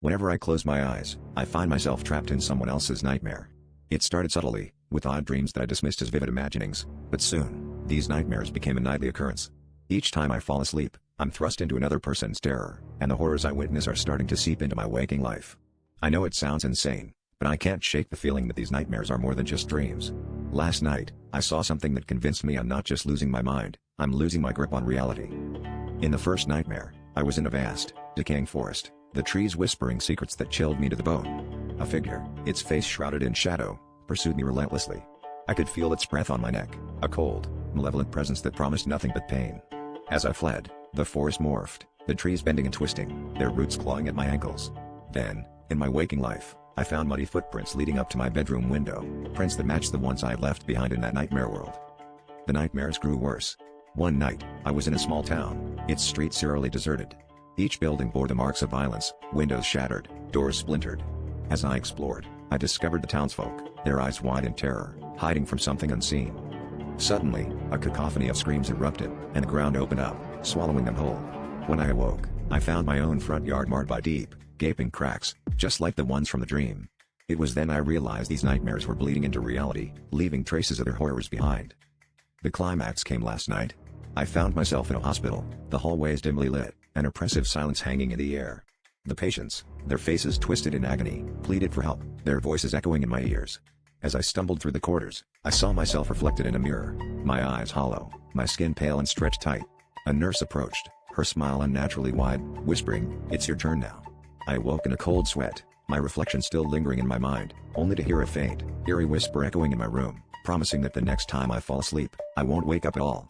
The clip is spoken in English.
Whenever I close my eyes, I find myself trapped in someone else's nightmare. It started subtly, with odd dreams that I dismissed as vivid imaginings, but soon, these nightmares became a nightly occurrence. Each time I fall asleep, I'm thrust into another person's terror, and the horrors I witness are starting to seep into my waking life. I know it sounds insane, but I can't shake the feeling that these nightmares are more than just dreams. Last night, I saw something that convinced me I'm not just losing my mind, I'm losing my grip on reality. In the first nightmare, I was in a vast, decaying forest, the trees whispering secrets that chilled me to the bone. A figure, its face shrouded in shadow, pursued me relentlessly. I could feel its breath on my neck, a cold, malevolent presence that promised nothing but pain. As I fled, the forest morphed, the trees bending and twisting, their roots clawing at my ankles. Then, in my waking life, I found muddy footprints leading up to my bedroom window, prints that matched the ones I had left behind in that nightmare world. The nightmares grew worse. One night, I was in a small town, its streets eerily deserted. Each building bore the marks of violence, windows shattered, doors splintered. As I explored, I discovered the townsfolk, their eyes wide in terror, hiding from something unseen. Suddenly, a cacophony of screams erupted, and the ground opened up, swallowing them whole. When I awoke, I found my own front yard marred by deep, gaping cracks, just like the ones from the dream. It was then I realized these nightmares were bleeding into reality, leaving traces of their horrors behind. The climax came last night. I found myself in a hospital, the hallways dimly lit, an oppressive silence hanging in the air. The patients, their faces twisted in agony, pleaded for help, their voices echoing in my ears. As I stumbled through the corridors, I saw myself reflected in a mirror, my eyes hollow, my skin pale and stretched tight. A nurse approached, her smile unnaturally wide, whispering, "It's your turn now." I awoke in a cold sweat, my reflection still lingering in my mind, only to hear a faint, eerie whisper echoing in my room, promising that the next time I fall asleep, I won't wake up at all.